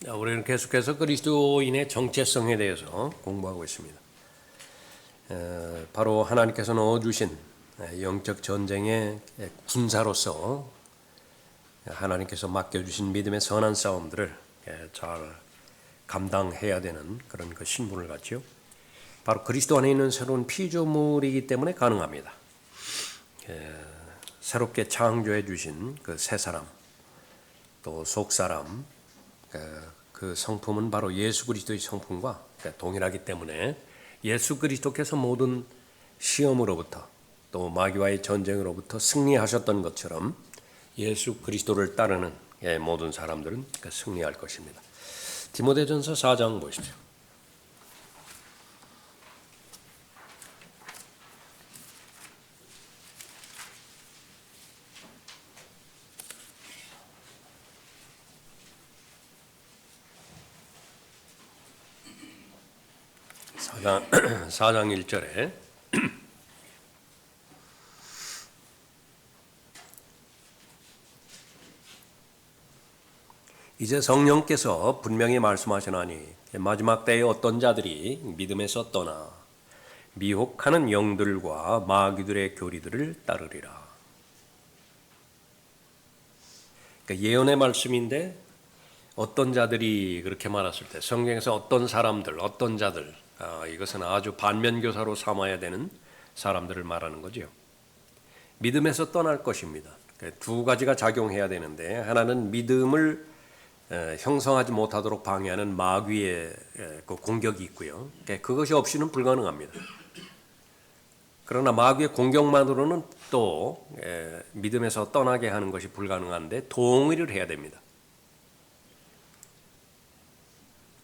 우리는 계속해서 그리스도인의 정체성에 대해서 공부하고 있습니다. 바로 하나님께서 넣어주신 영적 전쟁의 군사로서 하나님께서 맡겨주신 믿음의 선한 싸움들을 잘 감당해야 되는 그런 그 신분을 갖죠. 바로 그리스도 안에 있는 새로운 피조물이기 때문에 가능합니다. 새롭게 창조해 주신 그 새 사람, 또 속사람, 그 성품은 바로 예수 그리스도의 성품과 동일하기 때문에 예수 그리스도께서 모든 시험으로부터 또 마귀와의 전쟁으로부터 승리하셨던 것처럼 예수 그리스도를 따르는 모든 사람들은 승리할 것입니다. 디모데전서 4장 보십시오. 사장 1절에 이제 성령께서 분명히 말씀하시나니 마지막 때에 어떤 자들이 믿음에서 떠나 미혹하는 영들과 마귀들의 교리들을 따르리라. 그러니까 예언의 말씀인데 어떤 자들이 그렇게 말했을 때 성경에서 어떤 사람들, 어떤 자들, 이것은 아주 반면교사로 삼아야 되는 사람들을 말하는 거죠. 믿음에서 떠날 것입니다. 두 가지가 작용해야 되는데 하나는 믿음을 형성하지 못하도록 방해하는 마귀의 그 공격이 있고요. 그것이 없이는 불가능합니다. 그러나 마귀의 공격만으로는 또 믿음에서 떠나게 하는 것이 불가능한데 동의를 해야 됩니다.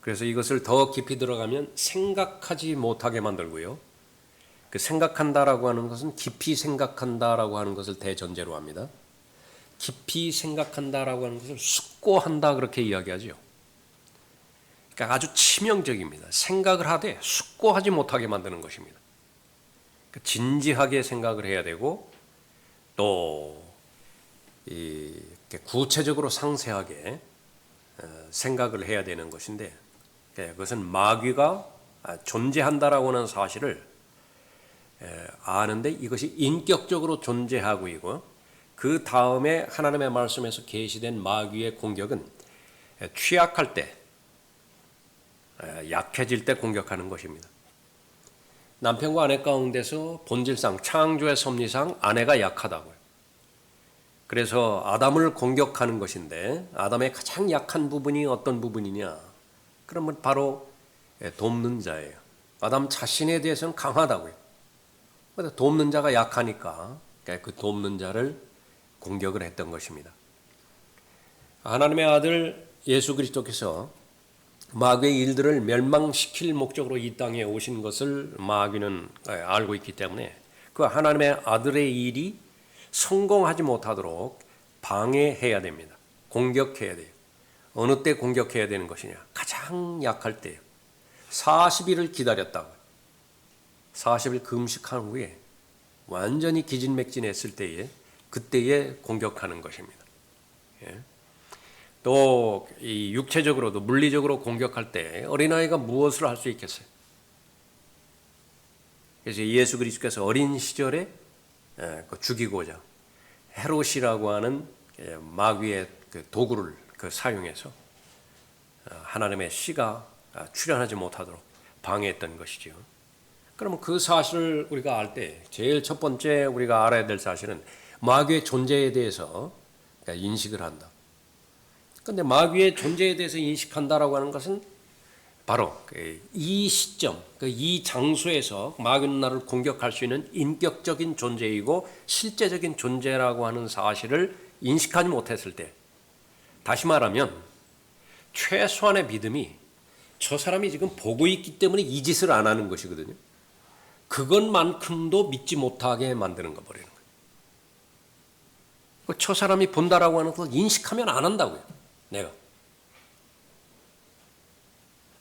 그래서 이것을 더 깊이 들어가면 생각하지 못하게 만들고요. 그 생각한다라고 하는 것은 깊이 생각한다라고 하는 것을 대전제로 합니다. 깊이 생각한다라고 하는 것을 숙고한다 그렇게 이야기하죠. 그러니까 아주 치명적입니다. 생각을 하되 숙고하지 못하게 만드는 것입니다. 그러니까 진지하게 생각을 해야 되고 또 구체적으로 상세하게 생각을 해야 되는 것인데 그것은 마귀가 존재한다라고 하는 사실을 아는데 이것이 인격적으로 존재하고 있고 그 다음에 하나님의 말씀에서 계시된 마귀의 공격은 취약할 때, 약해질 때 공격하는 것입니다. 남편과 아내 가운데서 본질상 창조의 섭리상 아내가 약하다고요. 그래서 아담을 공격하는 것인데 아담의 가장 약한 부분이 어떤 부분이냐? 그러면 바로 돕는 자예요. 아담 자신에 대해서는 강하다고요. 그런데 돕는 자가 약하니까 그 돕는 자를 공격을 했던 것입니다. 하나님의 아들 예수 그리스도께서 마귀의 일들을 멸망시킬 목적으로 이 땅에 오신 것을 마귀는 알고 있기 때문에 그 하나님의 아들의 일이 성공하지 못하도록 방해해야 됩니다. 공격해야 돼요. 어느 때 공격해야 되는 것이냐? 가장 약할 때요. 40일을 기다렸다고요. 40일 금식한 후에 완전히 기진맥진했을 때에 그때에 공격하는 것입니다. 또 이 육체적으로도 물리적으로 공격할 때 어린아이가 무엇을 할 수 있겠어요? 그래서 예수 그리스도께서 어린 시절에 죽이고자 헤롯이라고 하는 마귀의 그 도구를 사용해서 하나님의 씨가 출현하지 못하도록 방해했던 것이죠. 그러면 그 사실을 우리가 알 때 제일 첫 번째 우리가 알아야 될 사실은 마귀의 존재에 대해서 인식을 한다. 그런데 마귀의 존재에 대해서 인식한다라고 하는 것은 바로 이 시점, 이 장소에서 마귀는 나를 공격할 수 있는 인격적인 존재이고 실제적인 존재라고 하는 사실을 인식하지 못했을 때, 다시 말하면 최소한의 믿음이 저 사람이 지금 보고 있기 때문에 이 짓을 안 하는 것이거든요. 그것만큼도 믿지 못하게 만드는 거 버리는 거예요. 저 사람이 본다라고 하는 걸 인식하면 안 한다고요. 내가.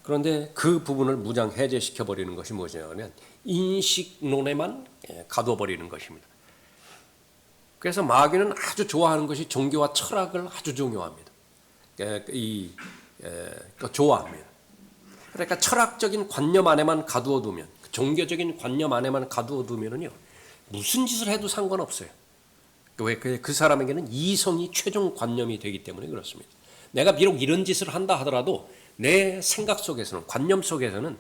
그런데 그 부분을 무장 해제시켜 버리는 것이 무엇이냐면 인식론에만 가둬버리는 것입니다. 그래서 마귀는 아주 좋아하는 것이 종교와 철학을 아주 중요합니다. 이 좋아합니다. 그러니까 철학적인 관념 안에만 가두어 두면, 종교적인 관념 안에만 가두어 두면은요, 무슨 짓을 해도 상관없어요. 왜? 그 사람에게는 이성이 최종 관념이 되기 때문에 그렇습니다. 내가 비록 이런 짓을 한다 하더라도 내 생각 속에서는, 관념 속에서는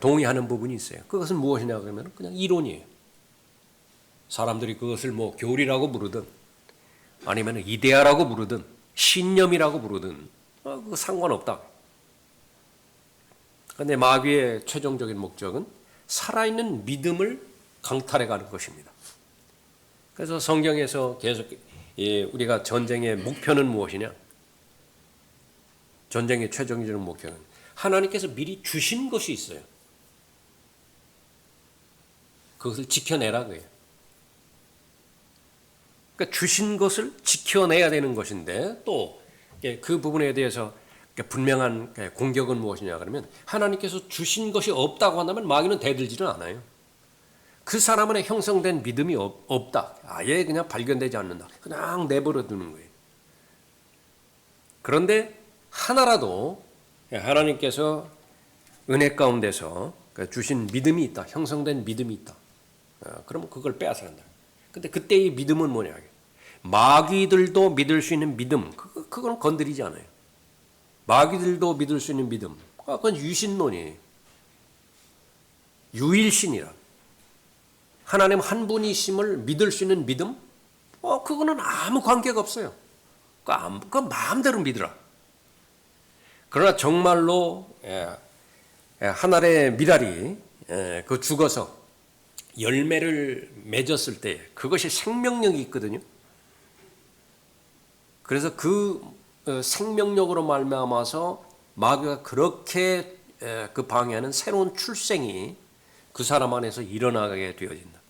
동의하는 부분이 있어요. 그것은 무엇이냐 그러면 그냥 이론이에요. 사람들이 그것을 뭐 교리라고 부르든 아니면 이데아라고 부르든 신념이라고 부르든 그거 상관없다. 그런데 마귀의 최종적인 목적은 살아있는 믿음을 강탈해 가는 것입니다. 그래서 성경에서 계속 우리가 전쟁의 목표는 무엇이냐? 전쟁의 최종적인 목표는 하나님께서 미리 주신 것이 있어요. 그것을 지켜내라 그래요. 그러니까 주신 것을 지켜내야 되는 것인데 또 그 부분에 대해서 분명한 공격은 무엇이냐 그러면 하나님께서 주신 것이 없다고 한다면 마귀는 대들지는 않아요. 그 사람 안에 형성된 믿음이 없다. 아예 그냥 발견되지 않는다. 그냥 내버려 두는 거예요. 그런데 하나라도 하나님께서 은혜 가운데서 주신 믿음이 있다. 형성된 믿음이 있다. 그러면 그걸 빼앗아간다. 근데 그때의 믿음은 뭐냐? 마귀들도 믿을 수 있는 믿음. 그건 건드리지 않아요. 마귀들도 믿을 수 있는 믿음. 그건 유신론이에요. 유일신이라. 하나님 한 분이심을 믿을 수 있는 믿음? 그거는 아무 관계가 없어요. 그거 마음대로 믿으라. 그러나 정말로 한 알의 미랄이 그 죽어서 열매를 맺었을 때 그것이 생명력이 있거든요. 그래서 그 생명력으로 말미암아서 마귀가 그렇게 그 방해하는 새로운 출생이 그 사람 안에서 일어나게 되어진다.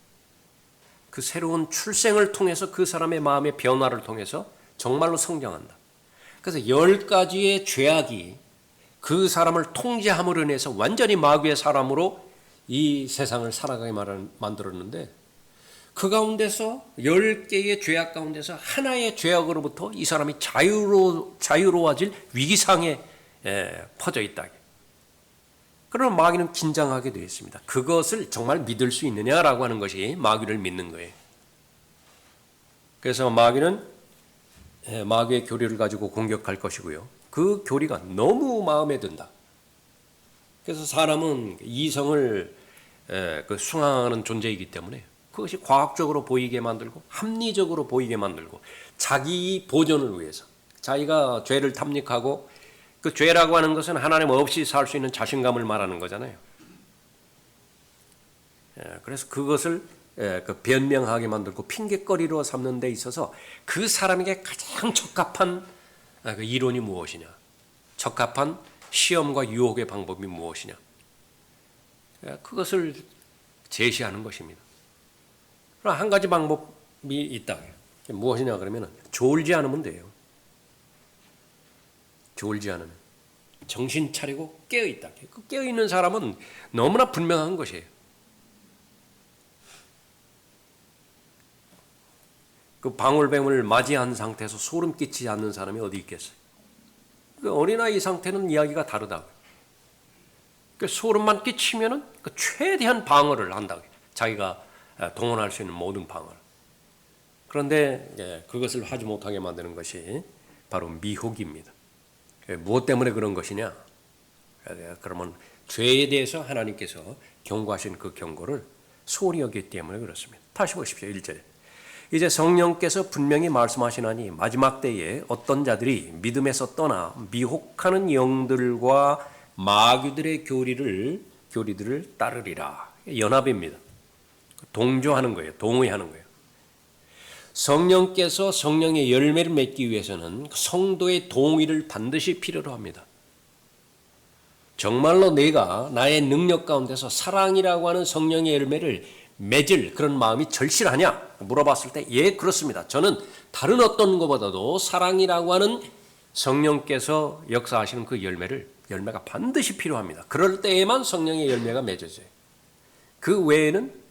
그 새로운 출생을 통해서 그 사람의 마음의 변화를 통해서 정말로 성장한다. 그래서 10가지의 죄악이 그 사람을 통제함으로 인해서 완전히 마귀의 사람으로 이 세상을 살아가게 만들었는데 그 가운데서 10개의 죄악 가운데서 하나의 죄악으로부터 이 사람이 자유로워질 위기상에 퍼져 있다. 그러면 마귀는 긴장하게 되어 있습니다. 그것을 정말 믿을 수 있느냐라고 하는 것이 마귀를 믿는 거예요. 그래서 마귀는 마귀의 교리를 가지고 공격할 것이고요. 그 교리가 너무 마음에 든다. 그래서 사람은 이성을 숭앙하는 존재이기 때문에 그것이 과학적으로 보이게 만들고 합리적으로 보이게 만들고 자기 보존을 위해서 자기가 죄를 탐닉하고 그 죄라고 하는 것은 하나님 없이 살 수 있는 자신감을 말하는 거잖아요. 그래서 그것을 변명하게 만들고 핑계거리로 삼는 데 있어서 그 사람에게 가장 적합한 이론이 무엇이냐, 적합한 시험과 유혹의 방법이 무엇이냐, 그것을 제시하는 것입니다. 그럼 한 가지 방법이 있다. 무엇이냐 그러면 졸지 않으면 돼요. 졸지 않으면 정신 차리고 깨어있다. 그 깨어있는 사람은 너무나 분명한 것이에요. 그 방울뱀을 맞이한 상태에서 소름 끼치지 않는 사람이 어디 있겠어요? 그 어린아이 상태는 이야기가 다르다고요. 그 소름만 끼치면은 그 최대한 방어를 한다고요. 자기가 동원할 수 있는 모든 방어를. 그런데 그것을 하지 못하게 만드는 것이 바로 미혹입니다. 무엇 때문에 그런 것이냐? 그러면 죄에 대해서 하나님께서 경고하신 그 경고를 소홀히 여기기 때문에 그렇습니다. 다시 보십시오. 1절에. 이제 성령께서 분명히 말씀하시나니 마지막 때에 어떤 자들이 믿음에서 떠나 미혹하는 영들과 마귀들의 교리들을 따르리라. 연합입니다. 동조하는 거예요. 동의하는 거예요. 성령께서 성령의 열매를 맺기 위해서는 성도의 동의를 반드시 필요로 합니다. 정말로 내가 나의 능력 가운데서 사랑이라고 하는 성령의 열매를 맺을 그런 마음이 절실하냐? 물어봤을 때 예, 그렇습니다. 저는 다른 어떤 것보다도 사랑이라고 하는 성령께서 역사하시는 그 열매가 반드시 필요합니다. 그럴 때에만 성령의 열매가 맺어져요. 그 외에는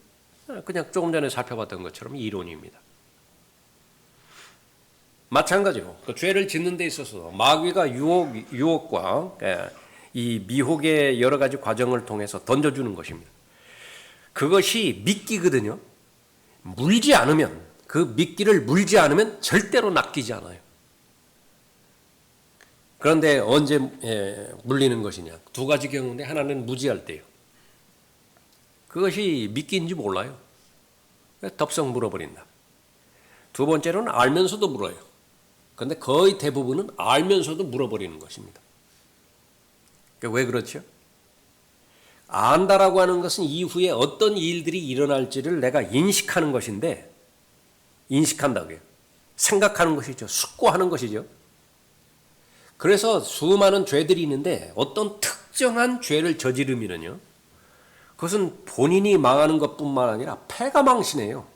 그냥 조금 전에 살펴봤던 것처럼 이론입니다. 마찬가지로 그 죄를 짓는 데 있어서 마귀가 유혹과 이 미혹의 여러 가지 과정을 통해서 던져주는 것입니다. 그것이 미끼거든요. 물지 않으면, 그 미끼를 물지 않으면 절대로 낚이지 않아요. 그런데 언제 물리는 것이냐? 두 가지 경우인데, 하나는 무지할 때요. 그것이 미끼인지 몰라요. 덥석 물어버린다. 두 번째로는 알면서도 물어요. 그런데 거의 대부분은 알면서도 물어버리는 것입니다. 왜 그렇죠? 안다라고 하는 것은 이후에 어떤 일들이 일어날지를 내가 인식하는 것인데, 인식한다고요. 생각하는 것이죠. 숙고하는 것이죠. 그래서 수많은 죄들이 있는데 어떤 특정한 죄를 저지르면요, 그것은 본인이 망하는 것뿐만 아니라 패가 망신해요.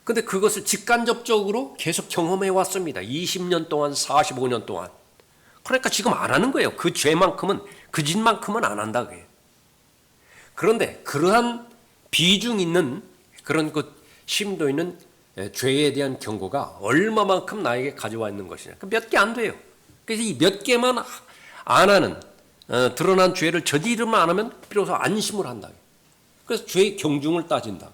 근데 그것을 직간접적으로 계속 경험해 왔습니다. 20년 동안, 45년 동안. 그러니까 지금 안 하는 거예요. 그 죄만큼은, 그 짓만큼은 안 한다고 해요. 그런데 그러한 비중 있는 그런 그 심도 있는 죄에 대한 경고가 얼마만큼 나에게 가져와 있는 것이냐. 몇 개 안 돼요. 그래서 이 몇 개만 안 하는, 드러난 죄를 저지르면 안 하면 비로소 안심을 한다. 그래서 죄의 경중을 따진다.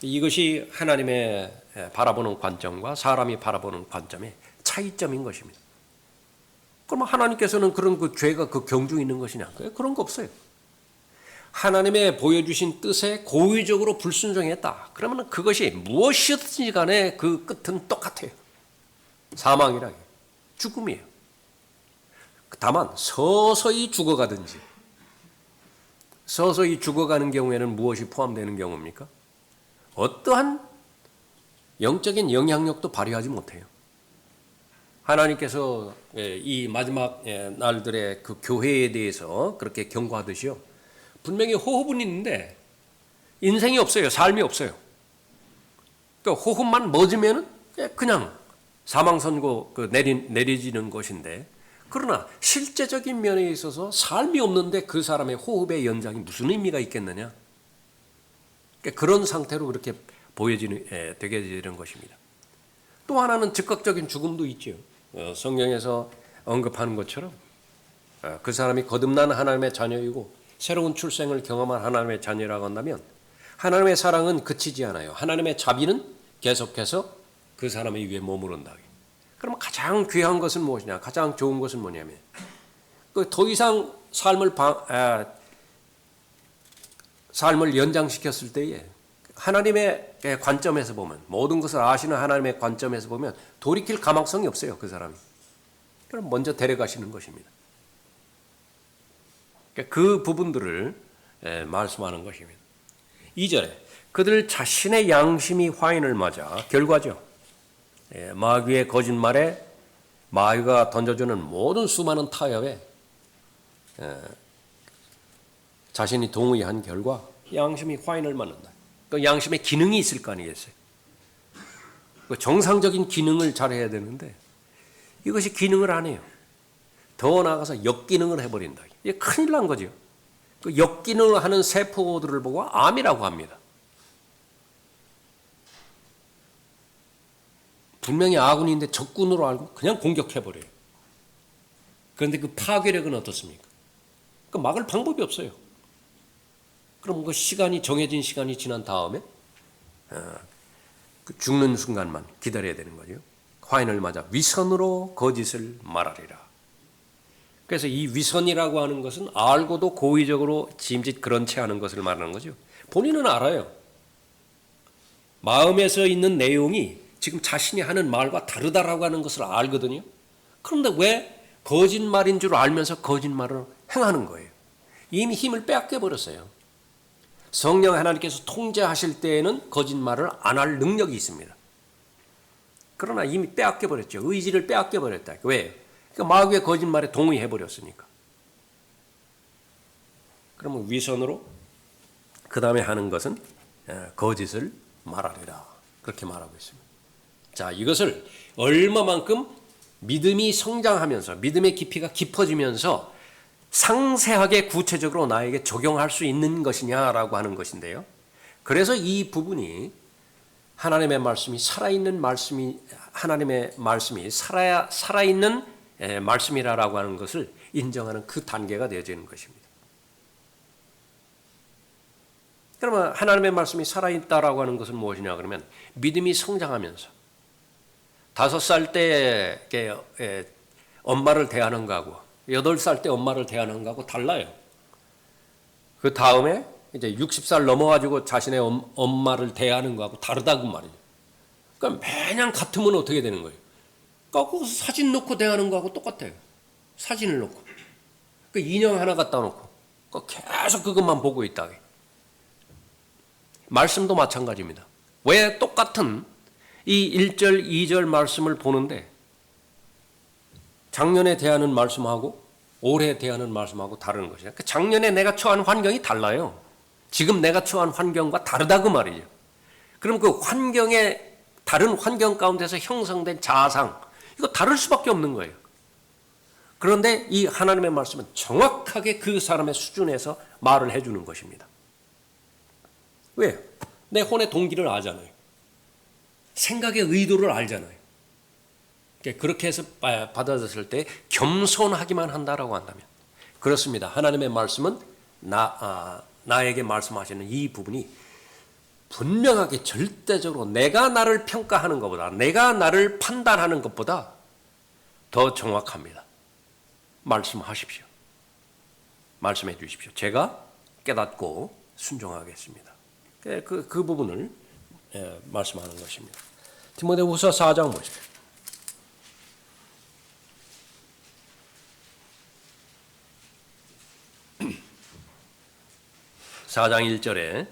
이것이 하나님의 바라보는 관점과 사람이 바라보는 관점의 차이점인 것입니다. 그럼 하나님께서는 그런 그 죄가 그 경중이 있는 것이냐? 그런 거 없어요. 하나님의 보여주신 뜻에 고의적으로 불순종했다. 그러면 그것이 무엇이든지 간에 그 끝은 똑같아요. 사망이라, 죽음이에요. 다만 서서히 죽어가든지, 서서히 죽어가는 경우에는 무엇이 포함되는 경우입니까? 어떠한 영적인 영향력도 발휘하지 못해요. 하나님께서 이 마지막 날들의 그 교회에 대해서 그렇게 경고하듯이요, 분명히 호흡은 있는데 인생이 없어요. 삶이 없어요. 그러니까 호흡만 멎으면 그냥 사망 선고 내려지는 것인데, 그러나 실제적인 면에 있어서 삶이 없는데 그 사람의 호흡의 연장이 무슨 의미가 있겠느냐? 그런 상태로 그렇게 되게 되는 것입니다. 또 하나는 즉각적인 죽음도 있죠. 성경에서 언급하는 것처럼 그 사람이 거듭난 하나님의 자녀이고 새로운 출생을 경험한 하나님의 자녀라고 한다면 하나님의 사랑은 그치지 않아요. 하나님의 자비는 계속해서 그 사람의 위에 머무른다. 그러면 가장 귀한 것은 무엇이냐? 가장 좋은 것은 뭐냐면 더 이상 삶을 연장시켰을 때에 하나님의 관점에서 보면, 모든 것을 아시는 하나님의 관점에서 보면 돌이킬 가망성이 없어요. 그 사람이. 그럼 먼저 데려가시는 것입니다. 그 부분들을 말씀하는 것입니다. 2절에 그들 자신의 양심이 화인을 맞아, 결과죠. 마귀의 거짓말에 마귀가 던져주는 모든 수많은 타협에 자신이 동의한 결과 양심이 화인을 맞는다. 그 양심의 기능이 있을 거 아니겠어요? 그 정상적인 기능을 잘해야 되는데 이것이 기능을 안 해요. 더 나아가서 역기능을 해버린다. 이게 큰일 난 거죠. 그 역기능을 하는 세포들을 보고 암이라고 합니다. 분명히 아군인데 적군으로 알고 그냥 공격해버려요. 그런데 그 파괴력은 어떻습니까? 그 막을 방법이 없어요. 그럼 그 시간이, 정해진 시간이 지난 다음에 그 죽는 순간만 기다려야 되는 거죠. 화인을 맞아 위선으로 거짓을 말하리라. 그래서 이 위선이라고 하는 것은 알고도 고의적으로 짐짓 그런 채 하는 것을 말하는 거죠. 본인은 알아요. 마음에서 있는 내용이 지금 자신이 하는 말과 다르다라고 하는 것을 알거든요. 그런데 왜 거짓말인 줄 알면서 거짓말을 행하는 거예요? 이미 힘을 빼앗겨 버렸어요. 성령 하나님께서 통제하실 때에는 거짓말을 안 할 능력이 있습니다. 그러나 이미 빼앗겨 버렸죠. 의지를 빼앗겨 버렸다. 왜? 그러니까 마귀의 거짓말에 동의해 버렸으니까. 그러면 위선으로 그 다음에 하는 것은 거짓을 말하리라. 그렇게 말하고 있습니다. 자, 이것을 얼마만큼 믿음이 성장하면서, 믿음의 깊이가 깊어지면서 상세하게 구체적으로 나에게 적용할 수 있는 것이냐라고 하는 것인데요. 그래서 이 부분이 하나님의 말씀이 살아있는 말씀이 하나님의 말씀이 살아있는 말씀이라고 하는 것을 인정하는 그 단계가 되어지는 것입니다. 그러면 하나님의 말씀이 살아있다라고 하는 것은 무엇이냐 그러면 믿음이 성장하면서 5살 때 엄마를 대하는 거하고 8살 때 엄마를 대하는 거하고 달라요. 그 다음에 이제 60살 넘어가지고 자신의 엄마를 대하는 거하고 다르다고 말이에요. 그러니까 매년 같으면 어떻게 되는 거예요? 그러니까 사진 놓고 대하는 거하고 똑같아요. 사진을 놓고. 그 인형 하나 갖다 놓고 계속 그것만 보고 있다. 말씀도 마찬가지입니다. 왜 똑같은 이 1절, 2절 말씀을 보는데 작년에 대하는 말씀하고 올해 대하는 말씀하고 다른 것이냐. 작년에 내가 처한 환경이 달라요. 지금 내가 처한 환경과 다르다 그 말이죠. 그럼 그 환경에 다른 환경 가운데서 형성된 자아상 이거 다를 수밖에 없는 거예요. 그런데 이 하나님의 말씀은 정확하게 그 사람의 수준에서 말을 해주는 것입니다. 왜? 내 혼의 동기를 알잖아요. 생각의 의도를 알잖아요. 그렇게 해서 받아들였을 때 겸손하기만 한다라고 한다면 그렇습니다. 하나님의 말씀은 나에게 말씀하시는 이 부분이 분명하게 절대적으로 내가 나를 평가하는 것보다 내가 나를 판단하는 것보다 더 정확합니다. 말씀하십시오. 말씀해 주십시오. 제가 깨닫고 순종하겠습니다. 그 부분을 말씀하는 것입니다. 디모데후서 4장 보십시오. 4장 1절에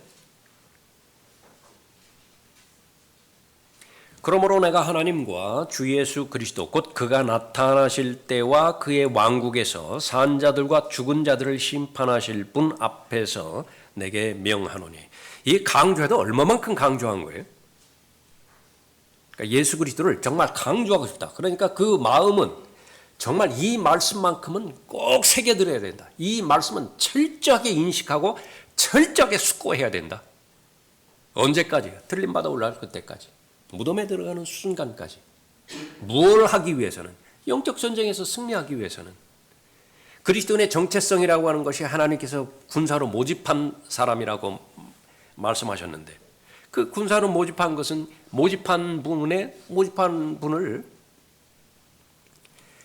그러므로 내가 하나님과 주 예수 그리스도 곧 그가 나타나실 때와 그의 왕국에서 산 자들과 죽은 자들을 심판하실 분 앞에서 내게 명하노니. 이 강조해도 얼마만큼 강조한 거예요? 그러니까 예수 그리스도를 정말 강조하고 싶다. 그러니까 그 마음은 정말 이 말씀만큼은 꼭 새겨들어야 된다. 이 말씀은 철저하게 인식하고 철저하게 숙고해야 된다. 언제까지? 틀림받아 올라갈 그때까지. 무덤에 들어가는 순간까지. 무엇을 하기 위해서는? 영적 전쟁에서 승리하기 위해서는. 그리스도인의 정체성이라고 하는 것이 하나님께서 군사로 모집한 사람이라고 말씀하셨는데 그 군사로 모집한 것은 모집한 분을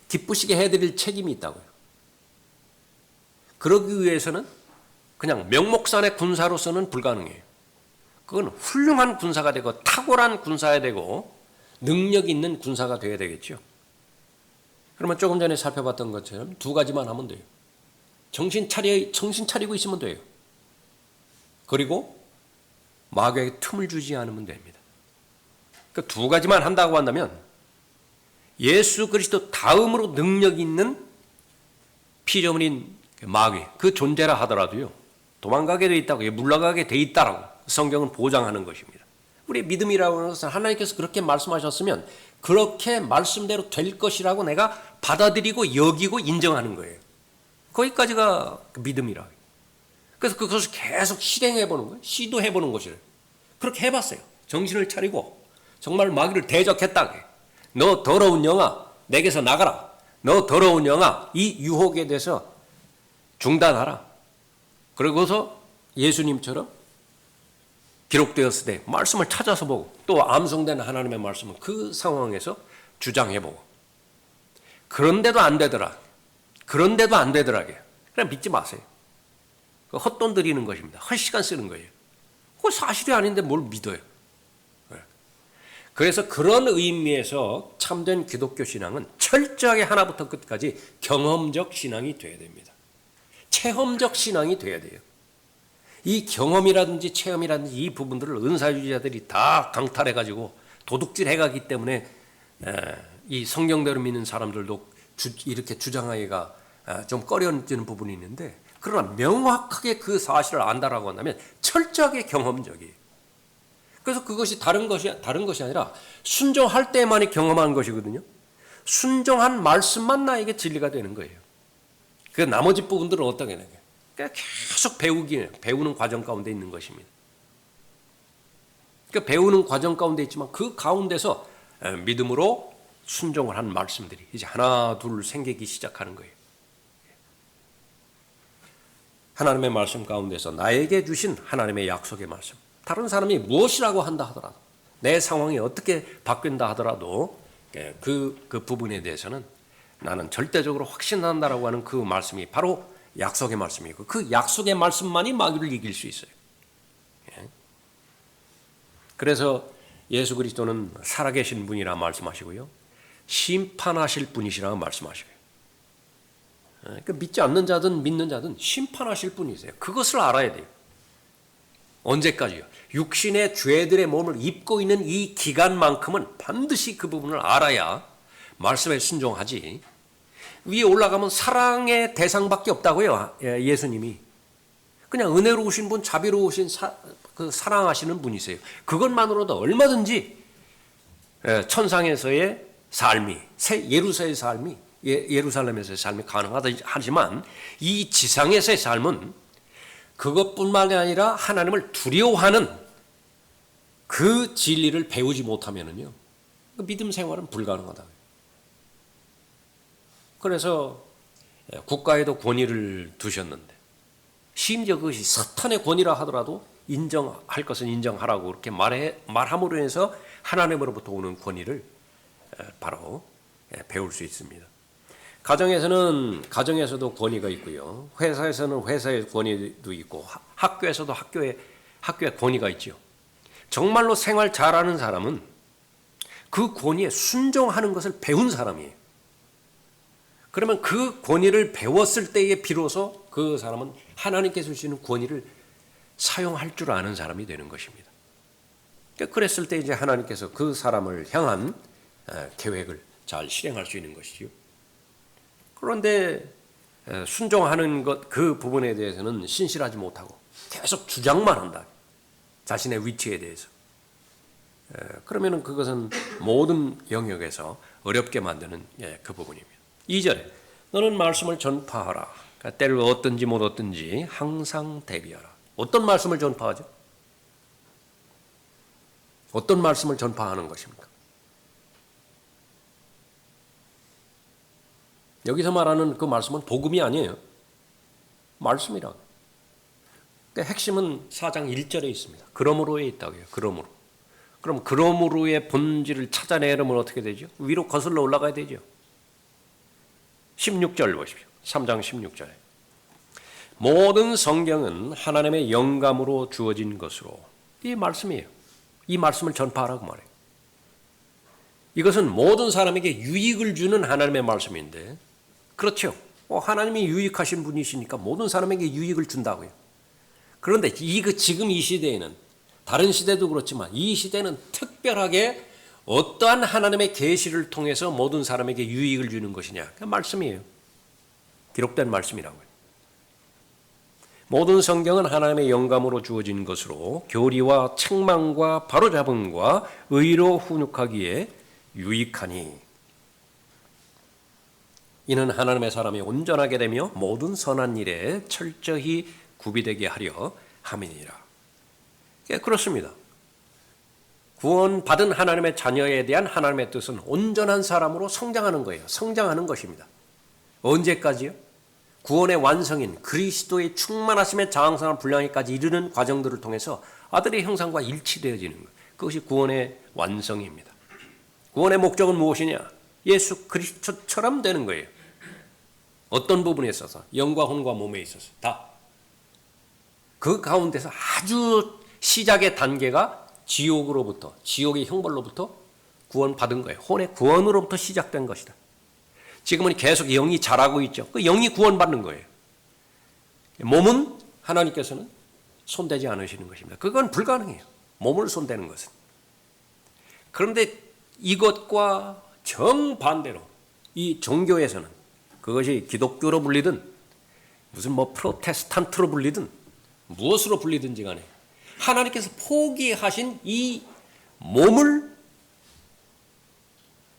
기쁘시게 해드릴 책임이 있다고요. 그러기 위해서는 그냥 명목산의 군사로서는 불가능해요. 그건 훌륭한 군사가 되고 탁월한 군사가 되고 능력 있는 군사가 되어야 되겠죠. 그러면 조금 전에 살펴봤던 것처럼 두 가지만 하면 돼요. 정신 차리고 있으면 돼요. 그리고 마귀에게 틈을 주지 않으면 됩니다. 그 두 가지만 한다고 한다면 예수 그리스도 다음으로 능력 있는 피조물인 마귀 그 존재라 하더라도요. 도망가게 돼 있다고 물러가게 돼 있다라고 성경은 보장하는 것입니다. 우리의 믿음이라고 하는 것은 하나님께서 그렇게 말씀하셨으면 그렇게 말씀대로 될 것이라고 내가 받아들이고 여기고 인정하는 거예요. 거기까지가 믿음이라. 그래서 그것을 계속 실행해보는 거예요. 시도해보는 것이래요. 그렇게 해봤어요. 정신을 차리고 정말 마귀를 대적했다. 너 더러운 영아 내게서 나가라. 너 더러운 영아 이 유혹에 대해서 중단하라. 그러고서 예수님처럼 기록되었을 때 말씀을 찾아서 보고 또 암송된 하나님의 말씀은 그 상황에서 주장해보고 그런데도 안 되더라. 그런데도 안 되더라. 그냥 믿지 마세요. 헛돈 들이는 것입니다. 헛시간 쓰는 거예요. 그거 사실이 아닌데 뭘 믿어요. 그래서 그런 의미에서 참된 기독교 신앙은 철저하게 하나부터 끝까지 경험적 신앙이 돼야 됩니다. 체험적 신앙이 돼야 돼요. 이 경험이라든지 체험이라든지 이 부분들을 은사주의자들이 다 강탈해가지고 도둑질 해가기 때문에 이 성경대로 믿는 사람들도 이렇게 주장하기가 좀 꺼려지는 부분이 있는데 그러나 명확하게 그 사실을 안다라고 한다면 철저하게 경험적이에요. 그래서 그것이 다른 것이 아니라 순종할 때만이 경험한 것이거든요. 순종한 말씀만 나에게 진리가 되는 거예요. 그 나머지 부분들은 어떻게 되냐? 계속 배우는 과정 가운데 있는 것입니다. 그 배우는 과정 가운데 있지만 그 가운데서 믿음으로 순종을 한 말씀들이 이제 하나 둘 생기기 시작하는 거예요. 하나님의 말씀 가운데서 나에게 주신 하나님의 약속의 말씀, 다른 사람이 무엇이라고 한다 하더라도, 내 상황이 어떻게 바뀐다 하더라도 그 부분에 대해서는 나는 절대적으로 확신한다라고 하는 그 말씀이 바로 약속의 말씀이고, 그 약속의 말씀만이 마귀를 이길 수 있어요. 그래서 예수 그리스도는 살아계신 분이라 말씀하시고요, 심판하실 분이시라고 말씀하시고요. 믿지 않는 자든 믿는 자든 심판하실 분이세요. 그것을 알아야 돼요. 언제까지요? 육신의 죄들의 몸을 입고 있는 이 기간만큼은 반드시 그 부분을 알아야 말씀에 순종하지. 위에 올라가면 사랑의 대상밖에 없다고요. 예수님이 그냥 은혜로우신 분, 자비로우신 그 사랑하시는 분이세요. 그것만으로도 얼마든지 천상에서의 삶이, 새 예루살렘의 삶이, 예루살렘에서의 삶이 가능하지만 이 지상에서의 삶은 그것뿐만이 아니라 하나님을 두려워하는 그 진리를 배우지 못하면은요, 믿음 생활은 불가능하다. 그래서 국가에도 권위를 두셨는데, 심지어 그것이 사탄의 권위라 하더라도 인정할 것은 인정하라고 그렇게 말함으로 해서 하나님으로부터 오는 권위를 바로 배울 수 있습니다. 가정에서도 권위가 있고요. 회사에서는 회사의 권위도 있고, 학교에서도 학교의 권위가 있죠. 정말로 생활 잘하는 사람은 그 권위에 순종하는 것을 배운 사람이에요. 그러면 그 권위를 배웠을 때에 비로소 그 사람은 하나님께서 주시는 권위를 사용할 줄 아는 사람이 되는 것입니다. 그랬을 때 이제 하나님께서 그 사람을 향한 계획을 잘 실행할 수 있는 것이죠. 그런데 순종하는 것, 그 부분에 대해서는 신실하지 못하고 계속 주장만 한다. 자신의 위치에 대해서. 그러면 그것은 모든 영역에서 어렵게 만드는 그 부분입니다. 2절에 너는 말씀을 전파하라. 그러니까 때를 얻든지 못 얻든지 항상 대비하라. 어떤 말씀을 전파하죠? 어떤 말씀을 전파하는 것입니까? 여기서 말하는 그 말씀은 복음이 아니에요. 말씀이라고. 그러니까 핵심은 4장 1절에 있습니다. 그러므로에 있다고요. 그러므로. 그럼 그러므로의 본질을 찾아내려면 어떻게 되죠? 위로 거슬러 올라가야 되죠. 16절 보십시오. 3장 16절에. 모든 성경은 하나님의 영감으로 주어진 것으로. 이 말씀이에요. 이 말씀을 전파하라고 말해요. 이것은 모든 사람에게 유익을 주는 하나님의 말씀인데, 그렇죠. 하나님이 유익하신 분이시니까 모든 사람에게 유익을 준다고요. 그런데 지금 이 시대에는, 다른 시대도 그렇지만 이 시대는 특별하게 어떠한 하나님의 계시를 통해서 모든 사람에게 유익을 주는 것이냐? 그 말씀이에요. 기록된 말씀이라고요. 모든 성경은 하나님의 영감으로 주어진 것으로 교리와 책망과 바로잡음과 의로 훈육하기에 유익하니, 이는 하나님의 사람이 온전하게 되며 모든 선한 일에 철저히 구비되게 하려 함이니라. 그렇습니다. 구원받은 하나님의 자녀에 대한 하나님의 뜻은 온전한 사람으로 성장하는 거예요. 성장하는 것입니다. 언제까지요? 구원의 완성인 그리스도의 충만하심의 장성한 분량에까지 이르는 과정들을 통해서 아들의 형상과 일치되어지는 것. 그것이 구원의 완성입니다. 구원의 목적은 무엇이냐? 예수 그리스도처럼 되는 거예요. 어떤 부분에 있어서? 영과 혼과 몸에 있어서 다. 그 가운데서 아주 시작의 단계가 지옥으로부터, 지옥의 형벌로부터 구원받은 거예요. 혼의 구원으로부터 시작된 것이다. 지금은 계속 영이 자라고 있죠. 그 영이 구원받는 거예요. 몸은 하나님께서는 손대지 않으시는 것입니다. 그건 불가능해요. 몸을 손대는 것은. 그런데 이것과 정반대로 이 종교에서는, 그것이 기독교로 불리든 무슨 프로테스탄트로 불리든 무엇으로 불리든지 간에 하나님께서 포기하신 이 몸을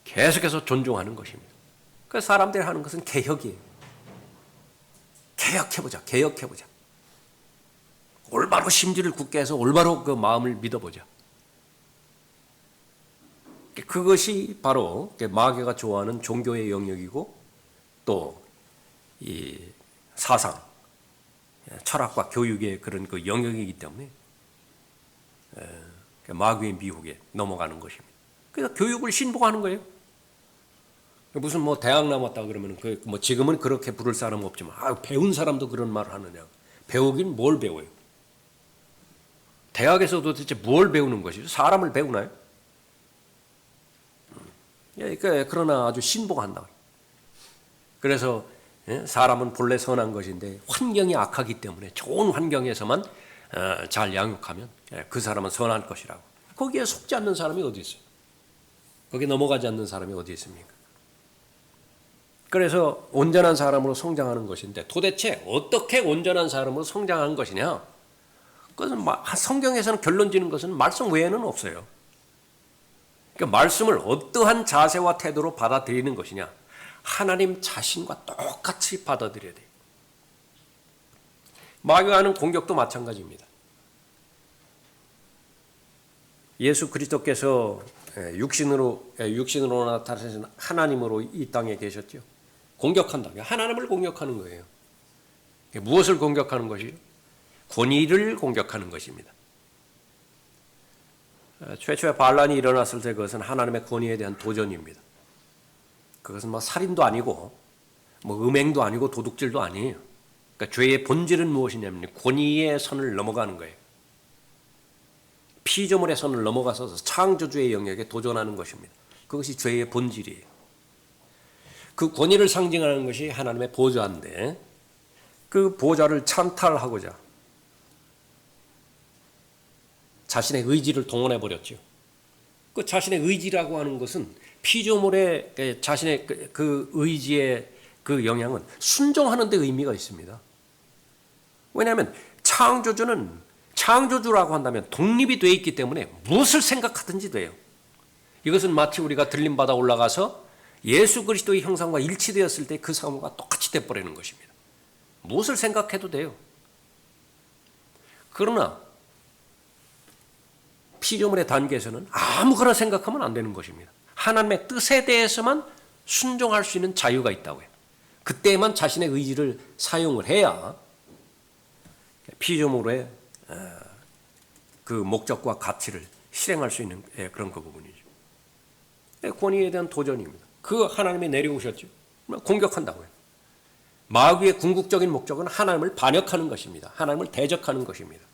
계속해서 존중하는 것입니다. 그래서 사람들이 하는 것은 개혁이에요. 개혁해보자. 올바로 심지를 굳게 해서 올바로 그 마음을 믿어보자. 그것이 바로 마귀가 좋아하는 종교의 영역이고 또 이 사상, 철학과 교육의 그런 그 영역이기 때문에 마귀의 미혹에 넘어가는 것입니다. 그래서 교육을 신봉하는 거예요. 무슨 뭐 대학 나왔다 그러면 뭐 지금은 그렇게 부를 사람 없지만 배운 사람도 그런 말을 하느냐. 배우긴 뭘 배워요? 대학에서 도대체 뭘 배우는 것이죠? 사람을 배우나요? 그러나 아주 신봉한다. 그래서 사람은 본래 선한 것인데 환경이 악하기 때문에 좋은 환경에서만 잘 양육하면 그 사람은 선할 것이라고. 거기에 속지 않는 사람이 어디 있어요? 거기에 넘어가지 않는 사람이 어디 있습니까? 그래서 온전한 사람으로 성장하는 것인데 도대체 어떻게 온전한 사람으로 성장하는 것이냐? 그것은 성경에서는 결론 지는 것은 말씀 외에는 없어요. 그러니까 말씀을 어떠한 자세와 태도로 받아들이는 것이냐? 하나님 자신과 똑같이 받아들여야 돼요. 마귀가 하는 공격도 마찬가지입니다. 예수 그리스도께서 육신으로 나타나신 하나님으로 이 땅에 계셨죠. 공격한다. 하나님을 공격하는 거예요. 무엇을 공격하는 것이요? 권위를 공격하는 것입니다. 최초의 반란이 일어났을 때 그것은 하나님의 권위에 대한 도전입니다. 그것은 뭐 살인도 아니고 뭐 음행도 아니고 도둑질도 아니에요. 그러니까 죄의 본질은 무엇이냐면 권위의 선을 넘어가는 거예요. 피조물의 선을 넘어가서 창조주의 영역에 도전하는 것입니다. 그것이 죄의 본질이에요. 그 권위를 상징하는 것이 하나님의 보좌인데 그 보좌를 찬탈하고자 자신의 의지를 동원해 버렸죠. 그 자신의 의지라고 하는 것은 피조물의 자신의 그 의지의 그 영향은 순종하는 데 의미가 있습니다. 왜냐하면 창조주라고 한다면 독립이 되어 있기 때문에 무엇을 생각하든지 돼요. 이것은 마치 우리가 들림받아 올라가서 예수 그리스도의 형상과 일치되었을 때 그 상황과 똑같이 돼버리는 것입니다. 무엇을 생각해도 돼요. 그러나 피조물의 단계에서는 아무거나 생각하면 안 되는 것입니다. 하나님의 뜻에 대해서만 순종할 수 있는 자유가 있다고요. 그때만 자신의 의지를 사용을 해야 피조물의 그 목적과 가치를 실행할 수 있는 그런 그 부분이죠. 권위에 대한 도전입니다. 그 하나님이 내려오셨죠. 공격한다고요. 마귀의 궁극적인 목적은 하나님을 반역하는 것입니다. 하나님을 대적하는 것입니다.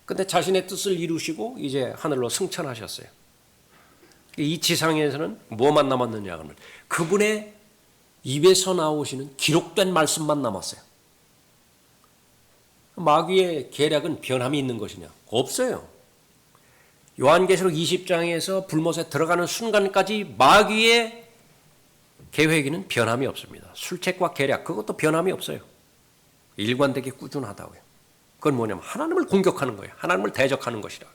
그런데 자신의 뜻을 이루시고 이제 하늘로 승천하셨어요. 이 지상에서는 뭐만 남았느냐 하면 그분의 입에서 나오시는 기록된 말씀만 남았어요. 마귀의 계략은 변함이 있는 것이냐? 없어요. 요한계시록 20장에서 불못에 들어가는 순간까지 마귀의 계획에는 변함이 없습니다. 술책과 계략 그것도 변함이 없어요. 일관되게 꾸준하다고요. 그건 뭐냐면 하나님을 공격하는 거예요. 하나님을 대적하는 것이라.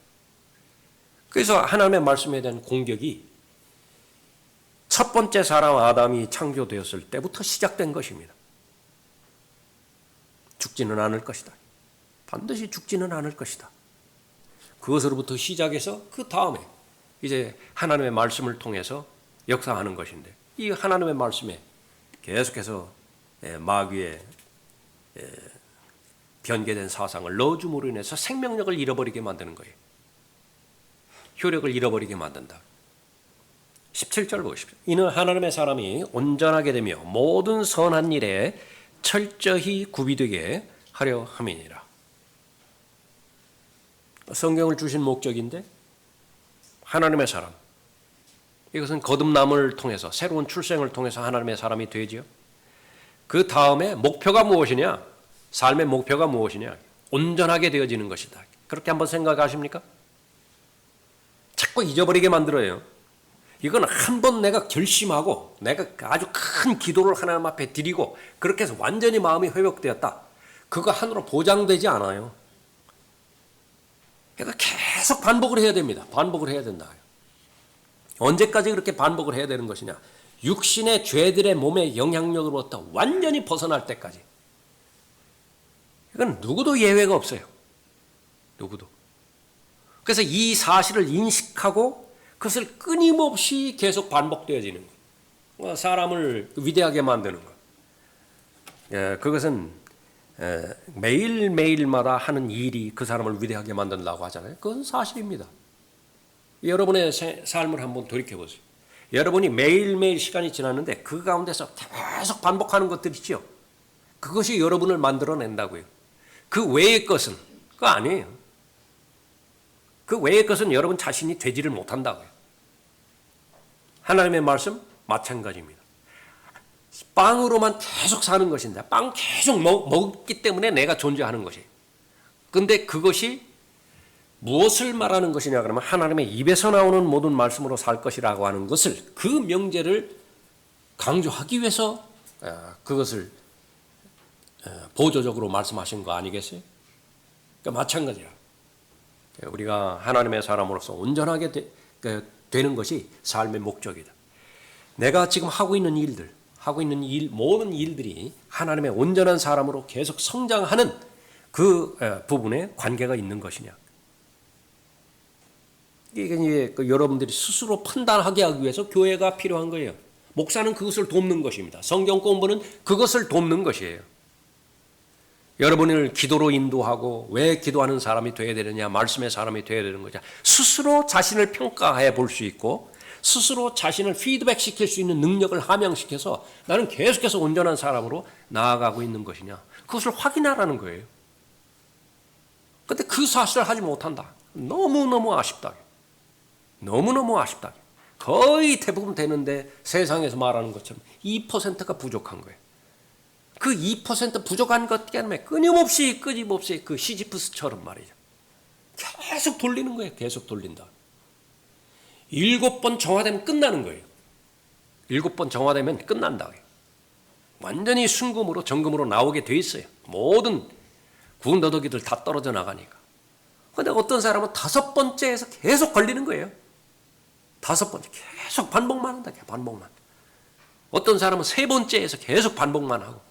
그래서 하나님의 말씀에 대한 공격이 첫 번째 사람 아담이 창조되었을 때부터 시작된 것입니다. 죽지는 않을 것이다. 반드시 죽지는 않을 것이다. 그것으로부터 시작해서 그 다음에 이제 하나님의 말씀을 통해서 역사하는 것인데 이 하나님의 말씀에 계속해서 마귀의 변개된 사상을 넣어줌으로 인해서 생명력을 잃어버리게 만드는 거예요. 효력을 잃어버리게 만든다. 17절 보십시오. 이는 하나님의 사람이 온전하게 되며 모든 선한 일에 철저히 구비되게 하려 함이니라. 성경을 주신 목적인데 하나님의 사람. 이것은 거듭남을 통해서 새로운 출생을 통해서 하나님의 사람이 되지요. 그 다음에 목표가 무엇이냐? 삶의 목표가 무엇이냐? 온전하게 되어지는 것이다. 그렇게 한번 생각하십니까? 자꾸 잊어버리게 만들어요. 이건 한 번 내가 결심하고 내가 아주 큰 기도를 하나님 앞에 드리고 그렇게 해서 완전히 마음이 회복되었다. 그거 하나로 보장되지 않아요. 그러니까 계속 반복을 해야 됩니다. 반복을 해야 된다. 언제까지 그렇게 반복을 해야 되는 것이냐? 육신의 죄들의 몸의 영향력으로부터 완전히 벗어날 때까지. 이건 누구도 예외가 없어요. 누구도. 그래서 이 사실을 인식하고 그것을 끊임없이 계속 반복되어지는 거예요. 사람을 위대하게 만드는 거예요. 그것은 매일매일마다 하는 일이 그 사람을 위대하게 만든다고 하잖아요. 그건 사실입니다. 여러분의 삶을 한번 돌이켜보세요. 여러분이 매일매일 시간이 지났는데 그 가운데서 계속 반복하는 것들 있죠. 그것이 여러분을 만들어낸다고요. 그 외의 것은 그거 아니에요. 그 외의 것은 여러분 자신이 되지를 못한다고요. 하나님의 말씀 마찬가지입니다. 빵으로만 계속 사는 것인데 빵 계속 먹기 때문에 내가 존재하는 것이에요. 그런데 그것이 무엇을 말하는 것이냐 그러면 하나님의 입에서 나오는 모든 말씀으로 살 것이라고 하는 것을 그 명제를 강조하기 위해서 그것을 보조적으로 말씀하신 거 아니겠어요? 그러니까 마찬가지야. 우리가 하나님의 사람으로서 온전하게 되는 것이 삶의 목적이다. 내가 지금 하고 있는 모든 일들이 하나님의 온전한 사람으로 계속 성장하는 그 부분에 관계가 있는 것이냐. 이게 이제 여러분들이 스스로 판단하게 하기 위해서 교회가 필요한 거예요. 목사는 그것을 돕는 것입니다. 성경 공부는 그것을 돕는 것이에요. 여러분을 기도로 인도하고 왜 기도하는 사람이 되어야 되느냐, 말씀의 사람이 되어야 되는 거냐. 스스로 자신을 평가해 볼 수 있고 스스로 자신을 피드백시킬 수 있는 능력을 함양시켜서 나는 계속해서 온전한 사람으로 나아가고 있는 것이냐. 그것을 확인하라는 거예요. 그런데 그 사실을 하지 못한다. 너무너무 아쉽다. 너무너무 아쉽다. 거의 대부분 되는데 세상에서 말하는 것처럼 2%가 부족한 거예요. 그 2% 부족한 것 때문에 끊임없이 그 시지프스처럼 말이죠. 계속 돌리는 거예요. 계속 돌린다. 7번 정화되면 끝나는 거예요. 7번 정화되면 끝난다. 완전히 순금으로 정금으로 나오게 돼 있어요. 모든 구운더더기들 다 떨어져 나가니까. 그런데 어떤 사람은 5번째에서 계속 걸리는 거예요. 5번째 계속 반복만 한다. 반복만. 어떤 사람은 3번째에서 계속 반복만 하고